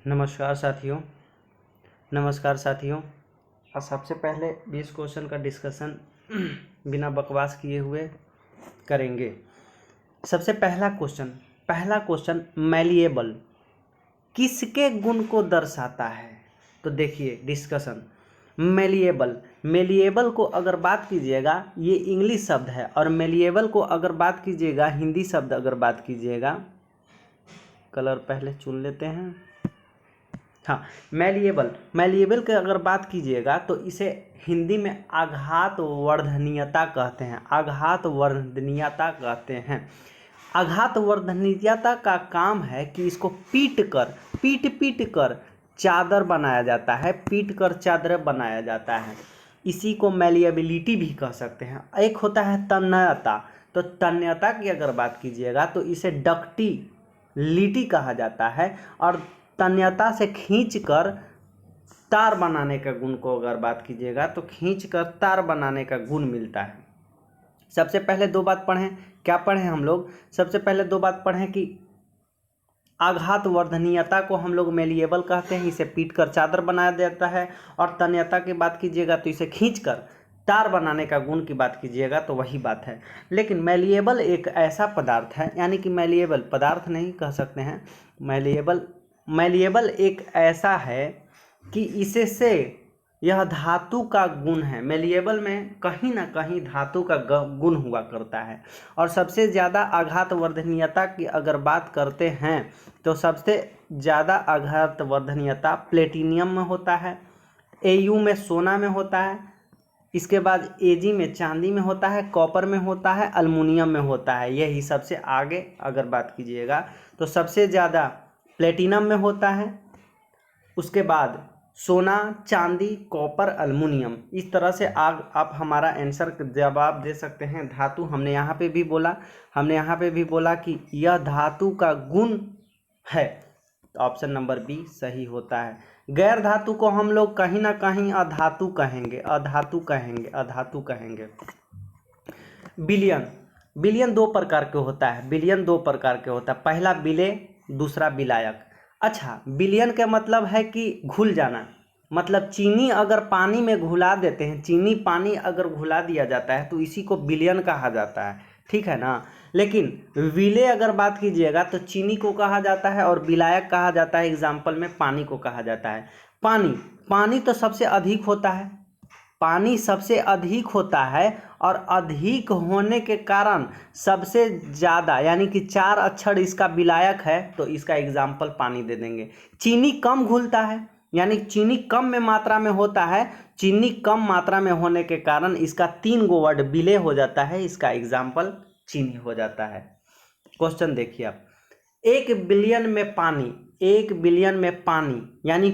नमस्कार साथियों। और सबसे पहले 20 क्वेश्चन का डिस्कशन बिना बकवास किए हुए करेंगे। सबसे पहला क्वेश्चन मैलिएबल किसके गुण को दर्शाता है? तो देखिए डिस्कशन। मैलिएबल को अगर बात कीजिएगा, ये इंग्लिश शब्द है, और मैलिएबल को अगर बात कीजिएगा, हिंदी शब्द अगर बात कीजिएगा, कलर पहले चुन लेते हैं। हाँ, मैलिएबल की अगर बात कीजिएगा तो इसे हिंदी में आघात वर्धनीयता कहते हैं। आघात वर्धनीयता का काम है कि इसको पीट कर चादर बनाया जाता है, चादर बनाया जाता है। इसी को मैलिएबिलिटी भी कह सकते हैं। एक होता है तन्यता। तो तन्यता की अगर बात कीजिएगा तो इसे डक्टिलिटी कहा जाता है, और तन्यता से खींचकर तार बनाने का गुण को अगर बात कीजिएगा तो खींचकर तार बनाने का गुण मिलता है। सबसे पहले दो बात पढ़ें। क्या पढ़ें हम लोग? सबसे पहले दो बात पढ़ें कि आघात वर्धनीयता को हम लोग मैलिएबल कहते हैं, इसे पीट कर चादर बनाया जाता है। और तन्यता की बात कीजिएगा तो इसे खींचकर तार बनाने का गुण की बात कीजिएगा तो वही बात है। लेकिन मैलिएबल एक ऐसा पदार्थ है, यानी कि मैलिएबल पदार्थ नहीं कह सकते हैं, मैलिएबल एक ऐसा है कि इससे यह धातु का गुण है। मैलिएबल में कहीं ना कहीं धातु का गुण हुआ करता है। और सबसे ज़्यादा आघात वर्धनीयता की अगर बात करते हैं तो सबसे ज़्यादा आघात वर्धनीयता प्लेटिनियम में होता है, एयू में सोना में होता है, इसके बाद एजी में चांदी में होता है, कॉपर में होता है, अल्मुनियम में होता है। यही सबसे आगे अगर बात कीजिएगा तो सबसे ज़्यादा प्लेटिनम में होता है, उसके बाद सोना, चांदी, कॉपर, अल्मुनियम। इस तरह से आप हमारा आंसर जवाब दे सकते हैं। धातु हमने यहाँ पे भी बोला कि यह धातु का गुण है, तो ऑप्शन नंबर बी सही होता है। गैर धातु को हम लोग कहीं ना कहीं अधातु कहेंगे। बिलियन दो प्रकार के होता है। पहला बिले, दूसरा बिलायक। अच्छा, बिलियन का मतलब है कि घुल जाना। मतलब चीनी अगर पानी में घुला देते हैं, चीनी पानी अगर घुला दिया जाता है तो इसी को बिलियन कहा जाता है, ठीक है ना। लेकिन विले अगर बात कीजिएगा तो चीनी को कहा जाता है, और बिलायक कहा जाता है, एग्जाम्पल में पानी को कहा जाता है। पानी तो सबसे अधिक होता है, और अधिक होने के कारण सबसे ज़्यादा, यानी कि 4 अक्षर इसका विलायक है, तो इसका एग्जाम्पल पानी दे देंगे। चीनी कम घुलता है, यानी चीनी कम में मात्रा में होता है। चीनी कम मात्रा में होने के कारण इसका 3 गो वर्ड विलय हो जाता है, इसका एग्जाम्पल चीनी हो जाता है। क्वेश्चन देखिए आप, 1 बिलियन में पानी यानी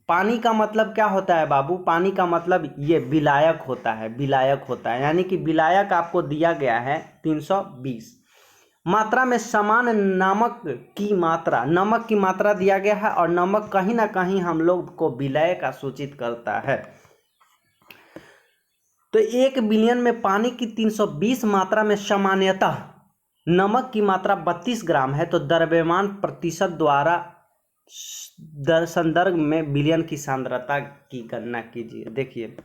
पानी का मतलब क्या होता है बाबू? पानी का मतलब ये विलायक होता है, यानी कि विलायक आपको दिया गया है 320 मात्रा में। समान नमक की मात्रा दिया गया है, और नमक कहीं ना कहीं हम लोग को विलय का सूचित करता है। तो 1 बिलियन में पानी की 320 मात्रा में सामान्यतः नमक की मात्रा 32 ग्राम है। तो द्रव्यमान प्रतिशत द्वारा संदर्भ में बिलियन की सांद्रता की गणना कीजिए। देखिए,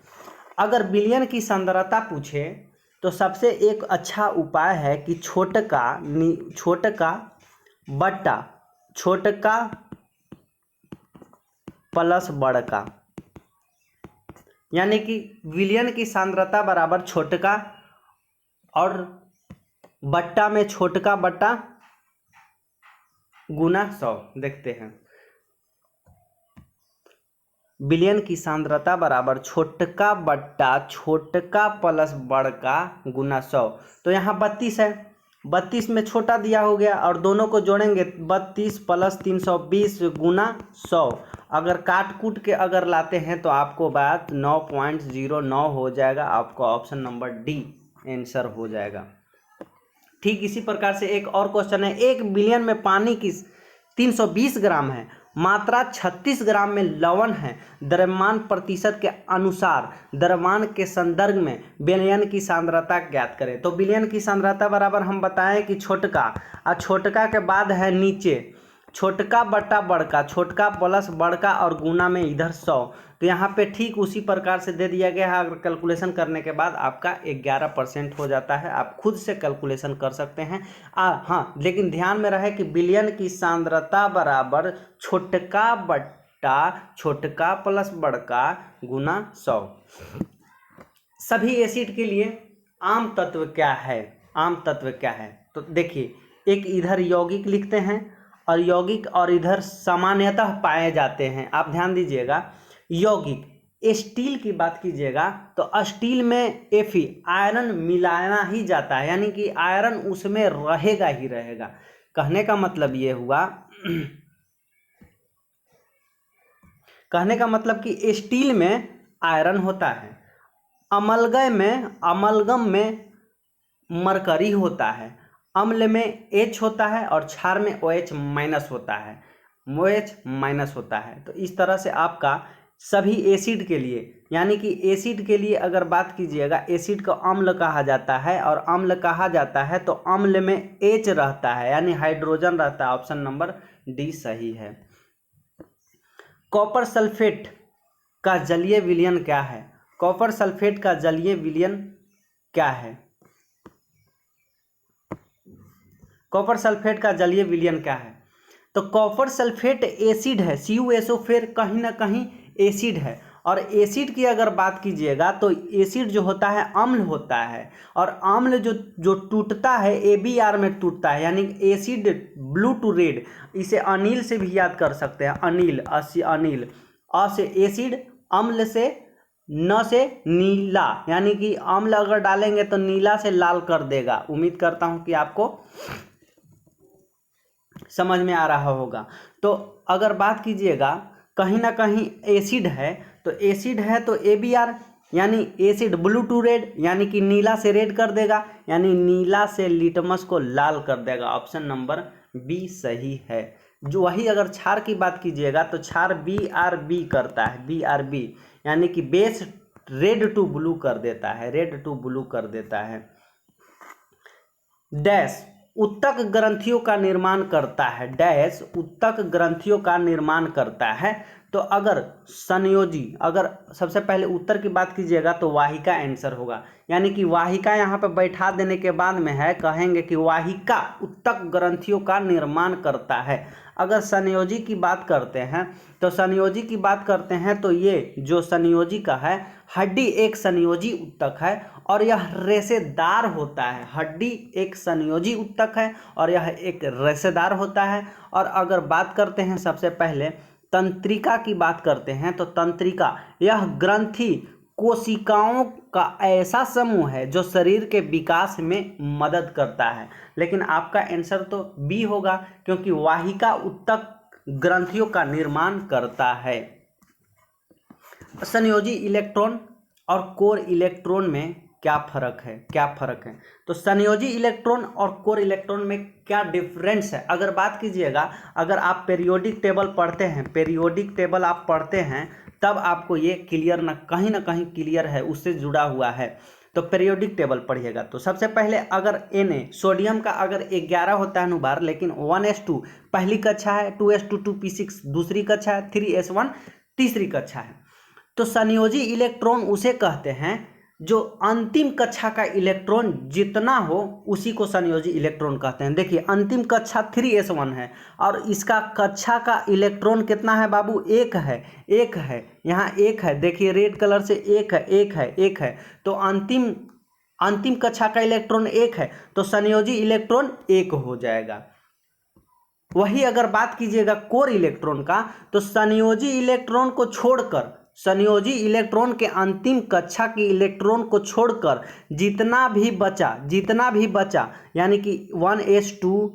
अगर बिलियन की सांद्रता पूछे तो सबसे एक अच्छा उपाय है कि छोटका प्लस बड़का, यानी कि बिलियन की सांद्रता बराबर छोटका और बट्टा में छोटका बट्टा गुना 100। देखते हैं, बिलियन की सांद्रता बराबर छोटका बट्टा छोटका प्लस बड़का गुना 100। तो यहाँ 32 है, 32 में छोटा दिया हो गया, और दोनों को जोड़ेंगे 32 प्लस 320 गुना 100। अगर काट कूट के अगर लाते हैं तो आपको बात 9.09 हो जाएगा। आपको ऑप्शन नंबर डी आंसर हो जाएगा। ठीक इसी प्रकार से एक और क्वेश्चन है, 1 बिलियन में पानी की 320 ग्राम है, मात्रा 36 ग्राम में लवण है, द्रव्यमान प्रतिशत के अनुसार द्रव्यमान के संदर्भ में बिलियन की सांद्रता ज्ञात करें। तो बिलियन की सांद्रता बराबर हम बताएं कि छोटका, और छोटका के बाद है नीचे, छोटका बटा बड़का, छोटका प्लस बड़का और गुना में इधर 100। तो यहाँ पे ठीक उसी प्रकार से दे दिया गया है। अगर कैलकुलेशन करने के बाद आपका 11% हो जाता है। आप खुद से कैलकुलेशन कर सकते हैं। हाँ, लेकिन ध्यान में रहे कि विलयन की सांद्रता बराबर छोटका बटा छोटका प्लस बड़का गुना 100। सभी एसिड के लिए आम तत्व क्या है? आम तत्व क्या है? तो देखिए, एक इधर यौगिक लिखते हैं और यौगिक और इधर सामान्यतः पाए जाते हैं। आप ध्यान दीजिएगा, यौगिक स्टील की बात कीजिएगा तो स्टील में Fe आयरन मिलाना ही जाता है, यानी कि आयरन उसमें रहेगा ही रहेगा। कहने का मतलब ये हुआ कहने का मतलब कि स्टील में आयरन होता है, अमलगम में मरकरी होता है, अम्ल में H होता है और क्षार में OH माइनस होता है, OH माइनस होता है। तो इस तरह से आपका सभी एसिड के लिए, यानी कि एसिड के लिए अगर बात कीजिएगा, एसिड को अम्ल कहा जाता है और अम्ल कहा जाता है तो अम्ल में H रहता है, यानी हाइड्रोजन रहता है। ऑप्शन नंबर डी सही है। कॉपर सल्फेट का जलीय विलयन क्या है? कॉपर सल्फेट का जलीय विलयन क्या है? कॉपर सल्फेट का जलीय विलयन क्या है? तो कॉपर सल्फेट एसिड है, CuSO फिर कहीं ना कहीं एसिड है। और एसिड की अगर बात कीजिएगा तो एसिड जो होता है अम्ल होता है, और अम्ल जो टूटता है AbR में टूटता है, यानी एसिड ब्लू टू रेड। इसे अनिल से भी याद कर सकते हैं, अनिल, अनिल, अ से एसिड, अम्ल से, न से नीला, यानी कि अम्ल अगर डालेंगे तो नीला से लाल कर देगा। उम्मीद करता हूं कि आपको समझ में आ रहा होगा। तो अगर बात कीजिएगा कहीं ना कहीं एसिड है, तो एसिड है तो AbR, यानी एसिड ब्लू टू रेड, यानी कि नीला से रेड कर देगा, यानी नीला से लिटमस को लाल कर देगा। ऑप्शन नंबर बी सही है। जो वही अगर क्षार की बात कीजिएगा तो क्षार BRB करता है, BRB, यानी कि बेस रेड टू ब्लू कर देता है, रेड टू ब्लू कर देता है। डैश उत्तक ग्रंथियों का निर्माण करता है, डैश उत्तक ग्रंथियों का निर्माण करता है। तो अगर संयोजी, अगर सबसे पहले उत्तर की बात कीजिएगा तो वाहिका आंसर होगा, यानी कि वाहिका यहाँ पे बैठा देने के बाद में है, कहेंगे कि वाहिका उत्तक ग्रंथियों का निर्माण करता है। अगर संयोजी की बात करते हैं तो संयोजी की बात करते हैं तो ये जो संयोजी का है, हड्डी एक संयोजी उत्तक है और यह रेशेदार होता है। हड्डी एक संयोजी उत्तक है और यह एक रेशेदार होता है। और अगर बात करते हैं सबसे पहले तंत्रिका की बात करते हैं तो तंत्रिका यह ग्रंथि कोशिकाओं का ऐसा समूह है जो शरीर के विकास में मदद करता है। लेकिन आपका आंसर तो बी होगा, क्योंकि वाहिका उत्तक ग्रंथियों का निर्माण करता है। संयोजी इलेक्ट्रॉन और कोर इलेक्ट्रॉन में क्या फर्क है? क्या फर्क है? तो संयोजी इलेक्ट्रॉन और कोर इलेक्ट्रॉन में क्या डिफरेंस है? अगर बात कीजिएगा, अगर आप पीरियोडिक टेबल पढ़ते हैं, पीरियोडिक टेबल आप पढ़ते हैं, तब आपको ये क्लियर ना कहीं क्लियर है, उससे जुड़ा हुआ है। तो पीरियोडिक टेबल पढ़िएगा तो सबसे पहले अगर Na सोडियम का अगर 11 होता है अनुभार, लेकिन 1s2 पहली कक्षा है, 2s2 2p6 दूसरी कक्षा है, 3s1 तीसरी कक्षा है। तो संयोजी इलेक्ट्रॉन उसे कहते हैं जो अंतिम कक्षा का इलेक्ट्रॉन जितना हो उसी को संयोजी इलेक्ट्रॉन कहते हैं। देखिए अंतिम कक्षा 3s1 है और इसका कक्षा का इलेक्ट्रॉन कितना है बाबू? एक है, एक है, यहाँ एक है, देखिए रेड कलर से एक है, एक है, एक है। तो अंतिम कक्षा का इलेक्ट्रॉन एक है, तो संयोजी इलेक्ट्रॉन एक हो जाएगा। वही अगर बात कीजिएगा कोर इलेक्ट्रॉन का, तो संयोजी इलेक्ट्रॉन को छोड़कर, संयोजी इलेक्ट्रॉन के अंतिम कक्षा के इलेक्ट्रॉन को छोड़कर जितना भी बचा यानी कि 1s2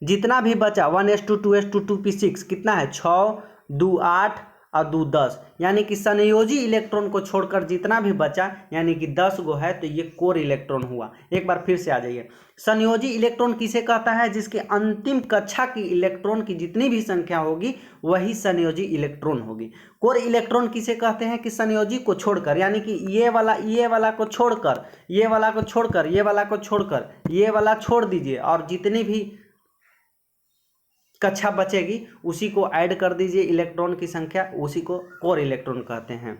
जितना भी बचा 1s2 2s2 2p6 कितना है? 6 2 8 और 2 10, यानी कि संयोजी इलेक्ट्रॉन को छोड़कर जितना भी बचा यानी कि 10 गो है, तो ये कोर इलेक्ट्रॉन हुआ। एक बार फिर से आ जाइए, संयोजी इलेक्ट्रॉन किसे कहता है? जिसके अंतिम कक्षा की इलेक्ट्रॉन की जितनी भी संख्या होगी वही संयोजी इलेक्ट्रॉन होगी। कोर इलेक्ट्रॉन किसे कहते हैं? कि संयोजी को छोड़कर, यानी कि ये वाला को छोड़कर, ये वाला को छोड़कर, ये वाला को छोड़कर, ये वाला छोड़ दीजिए और जितनी भी कक्षा बचेगी उसी को ऐड कर दीजिए, इलेक्ट्रॉन की संख्या, उसी को कोर इलेक्ट्रॉन कहते हैं।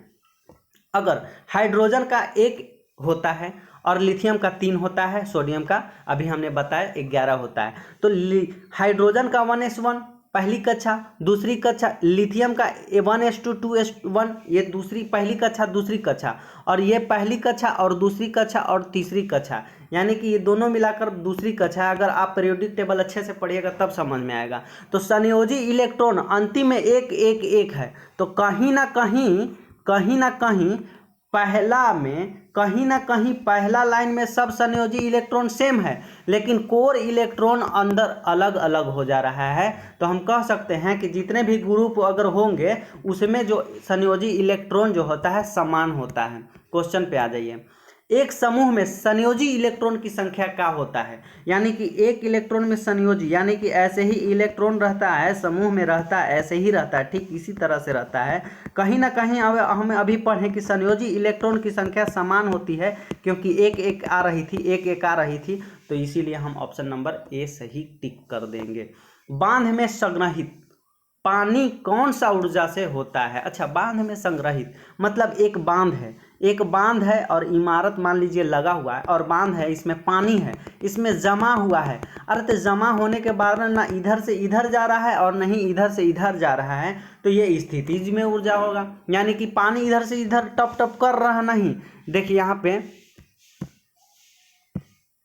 अगर हाइड्रोजन का 1 होता है और लिथियम का 3 होता है, सोडियम का अभी हमने बताया 11 होता है, तो हाइड्रोजन का 1s1 पहली कक्षा, दूसरी कक्षा, लिथियम का 1s2 2s1 ये पहली कक्षा दूसरी कक्षा, और ये पहली कक्षा और दूसरी कक्षा और तीसरी कक्षा, यानी कि ये दोनों मिलाकर दूसरी कक्षा। अगर आप पीरियोडिक टेबल अच्छे से पढ़िएगा तब समझ में आएगा। तो संयोजी इलेक्ट्रॉन अंतिम में 1 1 1 है, तो कहीं ना कहीं पहला लाइन में सब संयोजी इलेक्ट्रॉन सेम है, लेकिन कोर इलेक्ट्रॉन अंदर अलग अलग हो जा रहा है। तो हम कह सकते हैं कि जितने भी ग्रुप अगर होंगे उसमें जो संयोजी इलेक्ट्रॉन जो होता है समान होता है। क्वेश्चन पे आ जाइए। एक समूह में संयोजी इलेक्ट्रॉन की संख्या क्या होता है, यानी कि एक इलेक्ट्रॉन में संयोजी, यानी कि ऐसे ही इलेक्ट्रॉन रहता है समूह में, रहता है ऐसे ही रहता है, ठीक इसी तरह से रहता है। कहीं ना कहीं हम अभी पढ़ें कि संयोजी इलेक्ट्रॉन की संख्या समान होती है, क्योंकि 1 1 आ रही थी, 1 1 आ रही थी, तो इसीलिए हम ऑप्शन नंबर ए सही टिक कर देंगे। बांध में संग्रहित पानी कौन सा ऊर्जा से होता है? अच्छा, बांध में संग्रहित मतलब एक बांध है और इमारत मान लीजिए लगा हुआ है और बांध है, इसमें पानी है, इसमें जमा हुआ है। अरे तो जमा होने के बाद ना इधर से इधर जा रहा है और नहीं इधर से इधर जा रहा है, तो ये स्थितिज में ऊर्जा होगा, यानी कि पानी इधर से इधर टप टप कर रहा नहीं। देखिए यहाँ पे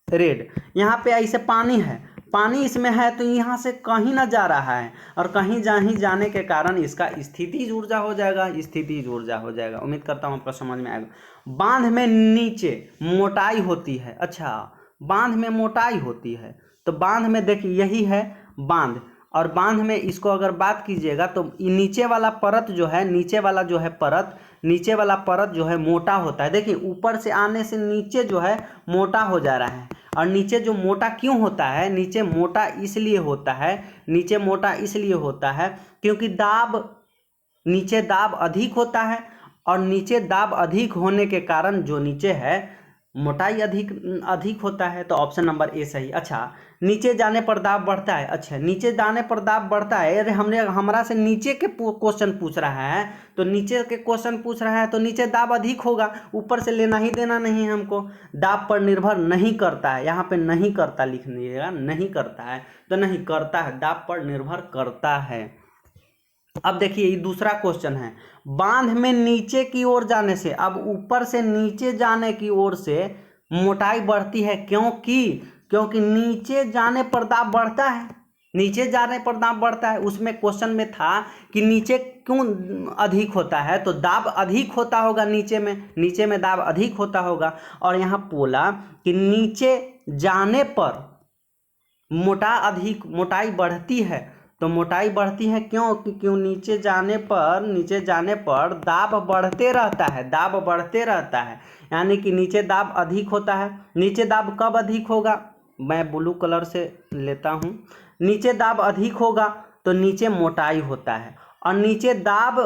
रेड, यहाँ पे ऐसे पानी इसमें है, तो यहाँ से कहीं ना जा रहा है और कहीं जाने के कारण इसका स्थितिज ऊर्जा हो जाएगा। उम्मीद करता हूँ आपको समझ में आएगा। बांध में नीचे मोटाई होती है। अच्छा, बांध में मोटाई होती है, तो बांध में देखिए यही है बांध, और बांध में इसको अगर बात कीजिएगा तो नीचे वाला परत जो है, नीचे वाला परत जो है मोटा होता है। देखिए ऊपर से आने से नीचे जो है मोटा हो जा रहा है, और नीचे जो मोटा क्यों होता है, नीचे मोटा इसलिए होता है क्योंकि नीचे दाब अधिक होता है, और नीचे दाब अधिक होने के कारण जो नीचे है मोटाई अधिक होता है। तो ऑप्शन नंबर ए सही। अच्छा, नीचे जाने पर दाब बढ़ता है। अच्छा, नीचे जाने पर दाब बढ़ता है, अरे हमरा से नीचे के क्वेश्चन पूछ रहा है, तो नीचे के क्वेश्चन पूछ रहा है तो नीचे दाब अधिक होगा, ऊपर से लेना ही देना नहीं है हमको। दाब पर निर्भर नहीं करता है, यहाँ पे नहीं करता लिख लीजिएगा, नहीं करता है तो नहीं करता है, दाब पर निर्भर करता है। अब देखिए ये दूसरा क्वेश्चन है, बांध में नीचे की ओर जाने से, अब ऊपर से नीचे जाने की ओर से मोटाई बढ़ती है, क्योंकि नीचे जाने पर दाब बढ़ता है। उसमें क्वेश्चन में था कि नीचे क्यों अधिक होता है, तो दाब अधिक होता होगा नीचे में दाब अधिक होता होगा, और यहाँ बोला कि नीचे जाने पर मोटाई बढ़ती है, तो मोटाई बढ़ती है क्यों नीचे जाने पर दाब बढ़ते रहता है, यानी कि नीचे दाब अधिक होता है। नीचे दाब कब अधिक होगा, मैं ब्लू कलर से लेता हूँ। नीचे दाब अधिक होगा तो नीचे मोटाई होता है, और नीचे दाब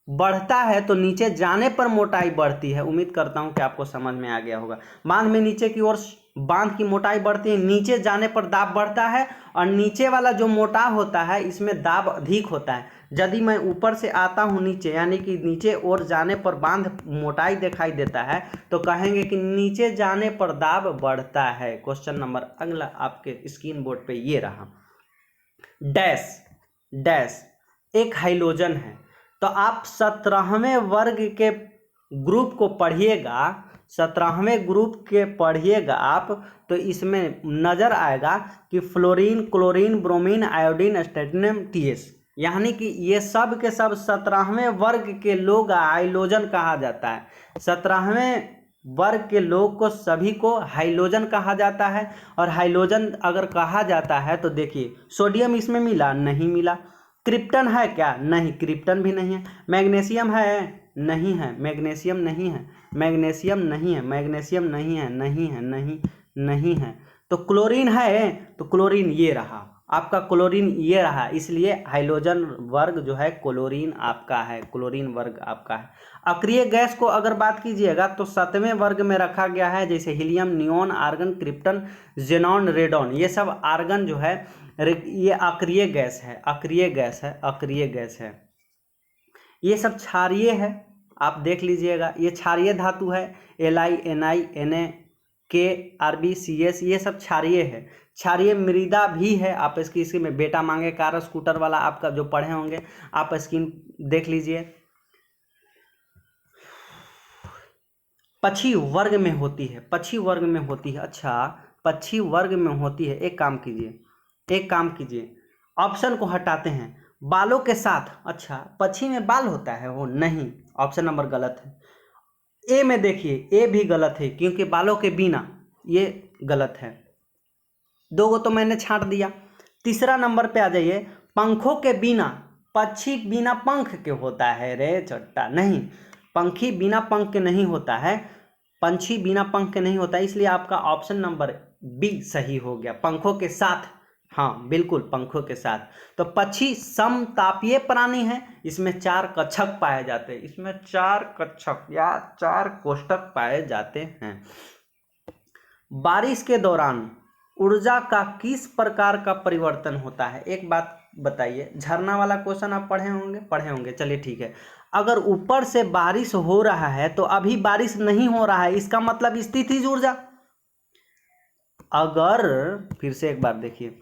बढ़ता है तो नीचे जाने पर मोटाई बढ़ती है। उम्मीद करता हूँ कि आपको समझ में आ गया होगा। बांध में नीचे की ओर बांध की मोटाई बढ़ती है, नीचे जाने पर दाब बढ़ता है, और नीचे वाला जो मोटा होता है इसमें दाब अधिक होता है। यदि मैं ऊपर से आता हूँ नीचे, यानी कि नीचे ओर जाने पर बांध मोटाई दिखाई देता है, तो कहेंगे कि नीचे जाने पर दाब बढ़ता है। क्वेश्चन नंबर अगला आपके स्क्रीन बोर्ड पे ये रहा, डैश एक हाइड्रोजन है। तो आप 17वें वर्ग के ग्रुप को पढ़िएगा, 17वें ग्रुप के पढ़िएगा आप, तो इसमें नज़र आएगा कि fluorine, chlorine, bromine, iodine, strontium, TS, यानी कि ये सब के सब 17वें वर्ग के लोग हाइड्रोजन कहा जाता है। 17वें वर्ग के लोग को सभी को हाइड्रोजन कहा जाता है। और हाइड्रोजन अगर कहा जाता है तो देखिए सोडियम इसमें मिला, नहीं मिला। क्रिप्टन है क्या, नहीं, क्रिप्टन भी नहीं है। मैग्नीशियम है, नहीं है। मैग्नीशियम नहीं है, मैग्नीशियम नहीं है, मैग्नीशियम नहीं है, नहीं है, नहीं है। तो क्लोरीन है, तो क्लोरीन ये रहा आपका, क्लोरीन ये रहा, इसलिए हाइड्रोजन वर्ग जो है क्लोरीन आपका है, क्लोरीन वर्ग आपका है। अक्रिय गैस को अगर बात कीजिएगा तो 7वें वर्ग में रखा गया है, जैसे helium, neon, argon, krypton, xenon, radon, ये सब आर्गन जो है ये अक्रिय गैस है, अक्रिय गैस है, अक्रिय गैस है। ये सब क्षारीय है, आप देख लीजिएगा, ये क्षारीय धातु है। Li, Na, Na, K, Rb, Cs ये सब क्षारीय है। क्षारीय मृदा भी है, आप इसकी में बेटा मांगे कार स्कूटर वाला आपका जो पढ़े होंगे आप स्क्रीन देख लीजिए। पक्षी वर्ग में होती है, पक्षी वर्ग में होती है। अच्छा, पक्षी वर्ग में होती है। एक काम कीजिए, एक काम कीजिए, ऑप्शन को हटाते हैं, बालों के साथ। अच्छा, पक्षी में बाल होता है वो? नहीं, ऑप्शन नंबर गलत है। ए में देखिए, ए भी गलत है क्योंकि बालों के बिना, ये गलत है। दो को तो मैंने छांट दिया। तीसरा नंबर पे आ जाइए, पंखों के बिना। पक्षी बिना पंख के होता है रे चट्टा, नहीं, पंखी बिना पंख के नहीं होता है, पंछी बिना पंख के नहीं होता है, इसलिए आपका ऑप्शन नंबर बी सही हो गया, पंखों के साथ। हाँ बिल्कुल, पंखों के साथ। तो पक्षी समतापीय प्राणी है, इसमें 4 कक्षक पाए जाते हैं, इसमें 4 कक्षक या 4 कोष्ठक पाए जाते हैं। बारिश के दौरान ऊर्जा का किस प्रकार का परिवर्तन होता है? एक बात बताइए, झरना वाला क्वेश्चन आप पढ़े होंगे? पढ़े होंगे, चलिए ठीक है। अगर ऊपर से बारिश हो रहा है तो अभी बारिश नहीं हो रहा है, इसका मतलब स्थितिज ऊर्जा। अगर फिर से एक बार देखिए,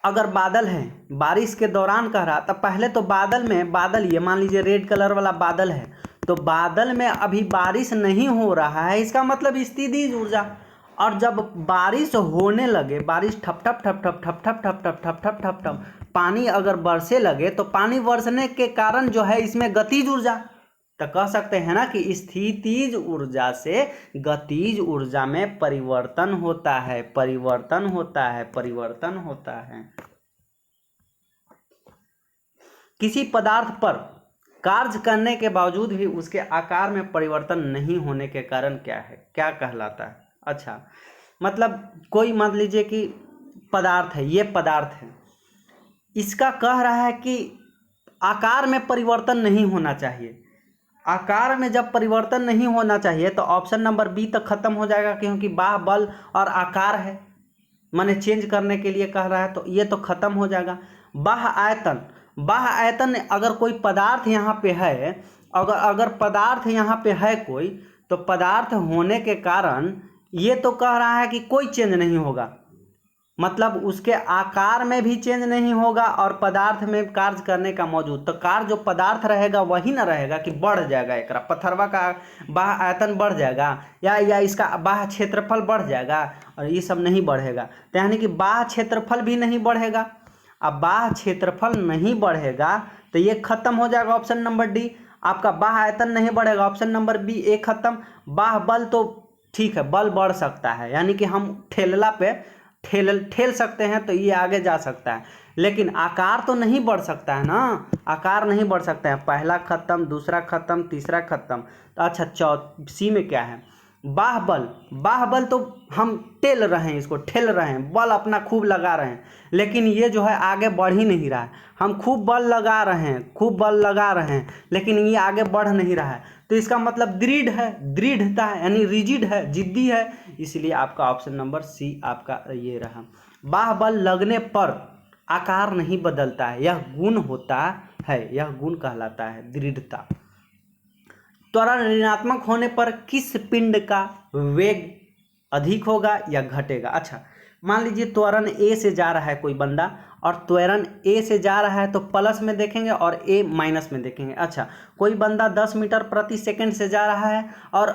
अगर बादल है, बारिश के दौरान कह रहा, तब पहले तो बादल में, बादल ये मान लीजिए रेड कलर वाला बादल है, तो बादल में अभी बारिश नहीं हो रहा है, इसका मतलब स्थितिज ऊर्जा। और जब बारिश होने लगे, बारिश ठप ठप ठप ठप ठप ठप ठप ठप ठप ठप ठप ठप पानी अगर बरसे लगे, तो पानी बरसने के कारण जो है इसमें गतिज ऊर्जा, तो कह सकते हैं ना कि स्थितिज ऊर्जा से गतिज ऊर्जा में परिवर्तन होता है, परिवर्तन होता है, परिवर्तन होता है। किसी पदार्थ पर कार्य करने के बावजूद भी उसके आकार में परिवर्तन नहीं होने के कारण क्या है, क्या कहलाता है? अच्छा, मतलब कोई मान लीजिए कि पदार्थ है, ये पदार्थ है, इसका कह रहा है कि आकार में परिवर्तन नहीं होना चाहिए। आकार में जब परिवर्तन नहीं होना चाहिए तो ऑप्शन नंबर बी तक खत्म हो जाएगा, क्योंकि बाह, बल और आकार है, माने चेंज करने के लिए कह रहा है, तो ये तो खत्म हो जाएगा। बाह आयतन, बाह आयतन, अगर कोई पदार्थ यहाँ पे है, अगर पदार्थ यहाँ पे है कोई, तो पदार्थ होने के कारण ये तो कह रहा है कि कोई चेंज नहीं होगा, मतलब उसके आकार में भी चेंज नहीं होगा और पदार्थ में कार्य करने का मौजूद, तो कार्य जो पदार्थ रहेगा वही ना रहेगा कि बढ़ जाएगा, एक पत्थरवा का बाह आयतन बढ़ जाएगा या इसका बाह क्षेत्रफल बढ़ जाएगा, और ये सब नहीं बढ़ेगा। तो यानी कि बाह क्षेत्रफल भी नहीं बढ़ेगा। अब बाह क्षेत्रफल नहीं बढ़ेगा तो ये खत्म हो जाएगा, ऑप्शन नंबर डी। आपका बाह आयतन नहीं बढ़ेगा, ऑप्शन नंबर बी ए खत्म। बाह बल तो ठीक है, बल बढ़ सकता है, यानी कि हम ठेलला पे ठेल सकते हैं, तो ये आगे जा सकता है, लेकिन आकार तो नहीं बढ़ सकता है ना, आकार नहीं बढ़ सकता है। पहला खत्म, दूसरा खत्म, तीसरा खत्म। तो अच्छा, सी में क्या है? बाहबल। बाहबल तो हम टेल रहे हैं, इसको ठेल रहे हैं, बल अपना खूब लगा रहे हैं, लेकिन ये जो है आगे बढ़ ही नहीं रहा है। हम खूब बल लगा रहे हैं, खूब बल लगा रहे हैं, लेकिन ये आगे बढ़ नहीं रहा है, तो इसका मतलब दृढ़ है, दृढ़ता है, यानी रिजिड है, जिद्दी है, इसलिए आपका ऑप्शन नंबर सी आपका ये रहा। बाहबल लगने पर आकार नहीं बदलता है, यह गुण होता है, यह गुण कहलाता है दृढ़ता। त्वरण ऋणात्मक होने पर किस पिंड का वेग अधिक होगा या घटेगा? अच्छा, मान लीजिए त्वरण ए से जा रहा है कोई बंदा, और त्वरण ए से जा रहा है तो प्लस में देखेंगे और ए माइनस में देखेंगे। अच्छा, कोई बंदा 10 मीटर प्रति सेकंड से जा रहा है और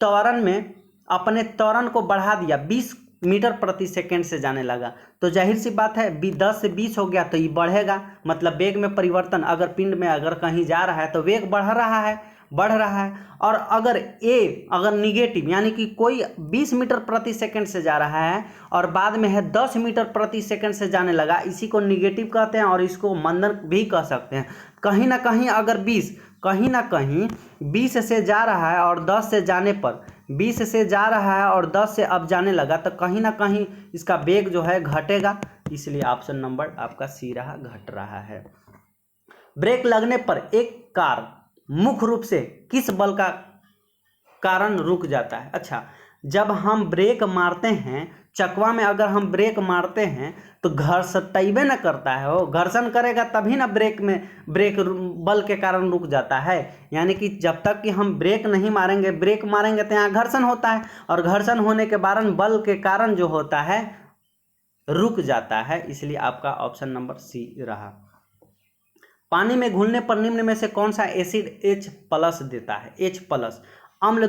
त्वरण में अपने त्वरण को बढ़ा दिया, 20 मीटर प्रति सेकंड से जाने लगा, तो जाहिर सी बात है 10 से 20 हो गया तो ये बढ़ेगा, मतलब वेग में परिवर्तन। अगर पिंड में अगर कहीं जा रहा है तो वेग बढ़ रहा है, बढ़ रहा है। और अगर ए अगर निगेटिव, यानी कि कोई 20 मीटर प्रति सेकंड से जा रहा है और बाद में है 10 मीटर प्रति सेकंड से जाने लगा, इसी को निगेटिव कहते हैं और इसको मंदन भी कह सकते हैं। कहीं ना कहीं अगर 20 कहीं ना कहीं 20 से जा रहा है और 10 से जाने पर, 20 से जा रहा है और 10 से अब जाने लगा, तो कहीं ना कहीं इसका वेग जो है घटेगा, इसलिए ऑप्शन नंबर आपका सी रहा, घट रहा है। ब्रेक लगने पर एक कार मुख्य रूप से किस बल का कारण रुक जाता है? अच्छा, जब हम ब्रेक मारते हैं, चकवा में अगर हम ब्रेक मारते हैं तो घर्षण न करता है, वो घर्षण करेगा तभी ना ब्रेक बल के कारण रुक जाता है। यानी कि जब तक कि हम ब्रेक नहीं मारेंगे, ब्रेक मारेंगे तो यहाँ घर्षण होता है, और घर्षण होने के कारण बल के कारण जो होता है रुक जाता है। इसलिए आपका ऑप्शन नंबर सी रहा। पानी में घुलने पर निम्न में से कौन सा एसिड H+ देता है? H+। अम्ल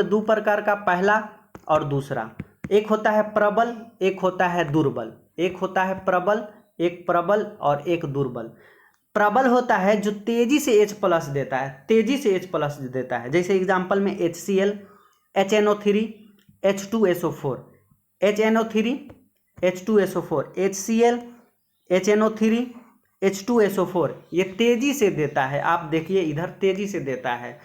दो प्रकार का, पहला और दूसरा। एक होता है प्रबल, एक होता है दुर्बल। एक होता है प्रबल, एक प्रबल और एक दुर्बल। प्रबल होता है जो तेजी से H+ देता है, तेजी से H+ देता है। जैसे एग्जांपल में HCl, HNO3, H2SO4, HNO3, H2SO4, HCl, HNO3, H2SO4, ये तेजी से देता है। आप देखिए इधर तेजी से देता है।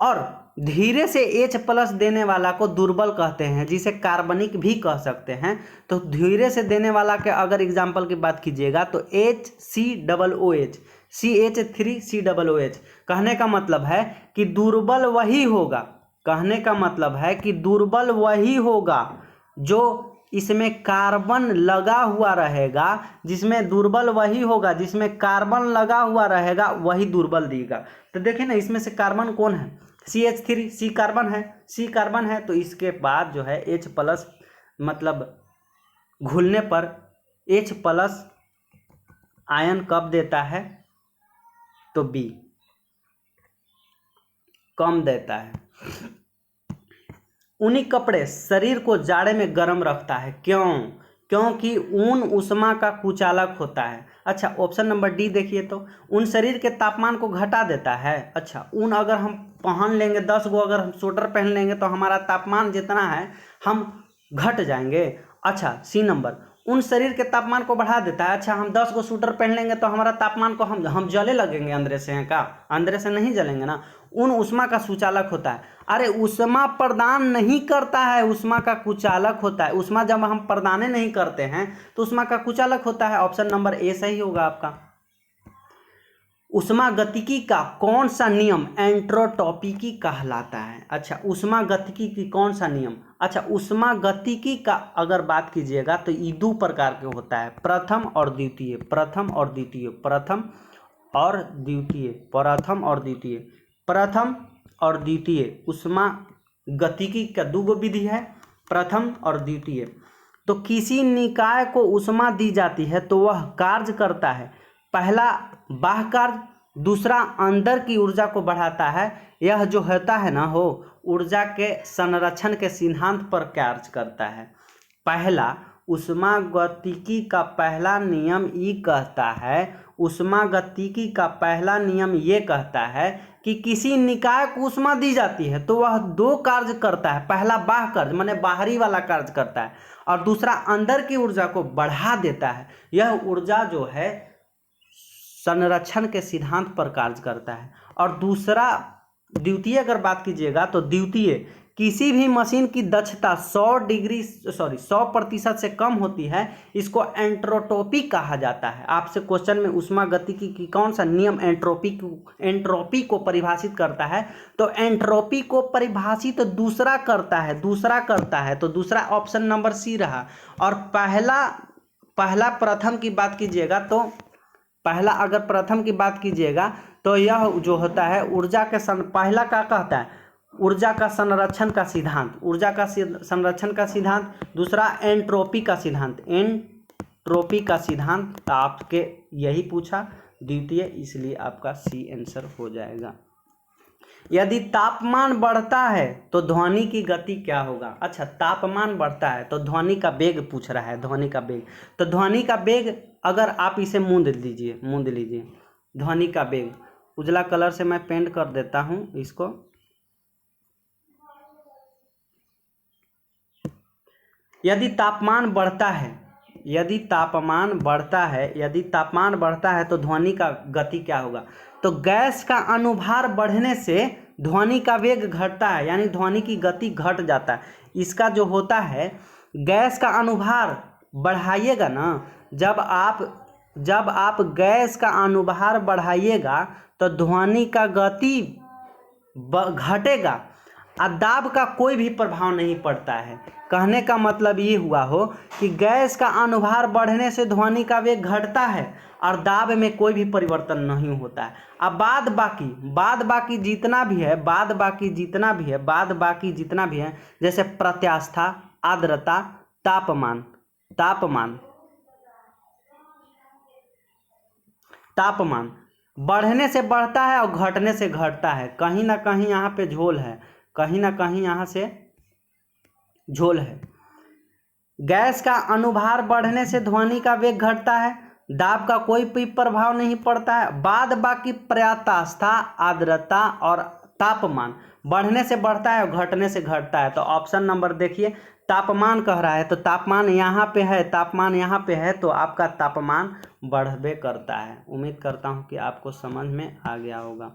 और धीरे से H+ देने वाला को दुर्बल कहते हैं, जिसे कार्बनिक भी कह सकते हैं। तो धीरे से देने वाला के अगर एग्जांपल की बात कीजिएगा तो HCOOH, CH3COOH। कहने का मतलब है कि दुर्बल वही होगा, कहने का मतलब है कि दुर्बल वही होगा जो इसमें कार्बन लगा हुआ रहेगा, जिसमें दुर्बल वही होगा जिसमें कार्बन लगा हुआ रहेगा, वही दुर्बल देगा। तो देखिए ना, इसमें से कार्बन कौन है? CH3, C कार्बन है, C कार्बन है। तो इसके बाद जो है H+ मतलब घुलने पर H+ आयन कब देता है? तो B कम देता है। ऊनी कपड़े शरीर को जाड़े में गर्म रखता है, क्यों? क्योंकि ऊन ऊष्मा का कुचालक होता है। अच्छा, ऑप्शन नंबर डी देखिए तो ऊन शरीर के तापमान को घटा देता है। अच्छा, ऊन अगर हम पहन लेंगे 10 गो अगर हम स्वेटर पहन लेंगे तो हमारा तापमान जितना है हम घट जाएंगे। अच्छा, सी नंबर, ऊन शरीर के तापमान को बढ़ा देता है। अच्छा, हम 10 गो स्वेटर पहन लेंगे तो हमारा तापमान को हम जले लगेंगे अंदर से, हैं का? अंदर से नहीं जलेंगे ना। ऊन ऊष्मा का सुचालक होता है। अरे ऊष्मा प्रदान नहीं करता है, ऊष्मा का कुचालक होता है। ऊष्मा जब हम प्रदान नहीं करते हैं तो ऊष्मा का कुचालक होता है। ऑप्शन नंबर ए सही होगा आपका। ऊष्मागतिकी का कौन सा नियम एंट्रोटॉपिकी कहलाता है? अच्छा, ऊष्मागतिकी की कौन सा नियम? अच्छा, ऊष्मागतिकी का अगर बात कीजिएगा तो ये दो प्रकार के होता है, प्रथम और द्वितीय। प्रथम और द्वितीय, प्रथम और द्वितीय, प्रथम और द्वितीय, प्रथम और द्वितीय। ऊष्मागतिकी का दो विधि है, प्रथम और द्वितीय। तो किसी निकाय को ऊष्मा दी जाती है तो वह कार्य करता है, पहला बाह्य कार्य, दूसरा अंदर की ऊर्जा को बढ़ाता है। यह जो होता है ना, हो ऊर्जा के संरक्षण के सिद्धांत पर कार्य करता है। पहला ऊष्मागतिकी का पहला नियम ये कहता है, ऊष्मागतिकी का पहला नियम ये कहता है कि किसी निकाय को ऊष्मा दी जाती है तो वह दो कार्य करता है। पहला बाह्य कार्य माने बाहरी वाला कार्य करता है, और दूसरा अंदर की ऊर्जा को बढ़ा देता है। यह ऊर्जा जो है संरक्षण के सिद्धांत पर कार्य करता है। और दूसरा द्वितीय अगर बात कीजिएगा तो द्वितीय किसी भी मशीन की दक्षता 100% से कम होती है, इसको एंट्रोटॉपी कहा जाता है। आपसे क्वेश्चन में ऊष्मागतिकी की कौन सा नियम एंट्रोपी को परिभाषित करता है? तो एंट्रोपी को परिभाषित तो दूसरा करता है, तो दूसरा ऑप्शन नंबर सी रहा। और पहला प्रथम की बात कीजिएगा तो पहला अगर प्रथम की बात कीजिएगा तो यह जो होता है ऊर्जा के पहला क्या कहता है? ऊर्जा का संरक्षण का सिद्धांत, ऊर्जा का संरक्षण का सिद्धांत। दूसरा एंट्रोपी का सिद्धांत, एंट्रोपी का सिद्धांत। आपके यही पूछा द्वितीय, इसलिए आपका सी आंसर हो जाएगा। यदि तापमान बढ़ता है तो ध्वनि की गति क्या होगा? अच्छा, तापमान बढ़ता है तो ध्वनि का वेग पूछ रहा है, ध्वनि का वेग। तो ध्वनि का वेग अगर आप इसे मूंद लीजिए ध्वनि का वेग। उजला कलर से मैं पेंट कर देता हूं इसको। यदि तापमान बढ़ता है तो ध्वनि का गति क्या होगा? तो गैस का अनुभार बढ़ने से ध्वनि का वेग घटता है, यानी ध्वनि की गति घट जाता है। इसका जो होता है, गैस का अनुभार बढ़ाइएगा ना, जब आप गैस का अनुभार बढ़ाइएगा तो ध्वनि का गति घटेगा। दाब का कोई भी प्रभाव नहीं पड़ता है। कहने का मतलब ये हुआ हो कि गैस का अनुभार बढ़ने से ध्वनि का वेग घटता है और दाब में कोई भी परिवर्तन नहीं होता है। अब बाद बाकी जितना भी है जैसे प्रत्यास्था, आर्द्रता, तापमान बढ़ने से बढ़ता है और घटने से घटता है। कहीं ना कहीं यहाँ पे झोल है, कहीं ना कहीं यहाँ से झोल है। गैस का अनुभार बढ़ने से ध्वनि का वेग घटता है, दाब का कोई भी प्रभाव नहीं पड़ता है। बाद बाकी प्रत्यास्था, आर्द्रता और तापमान बढ़ने से बढ़ता है और घटने से घटता है। तो ऑप्शन नंबर देखिए, तापमान कह रहा है तो तापमान यहाँ पे है तो आपका तापमान बढ़बे करता है। उम्मीद करता हूँ कि आपको समझ में आ गया होगा।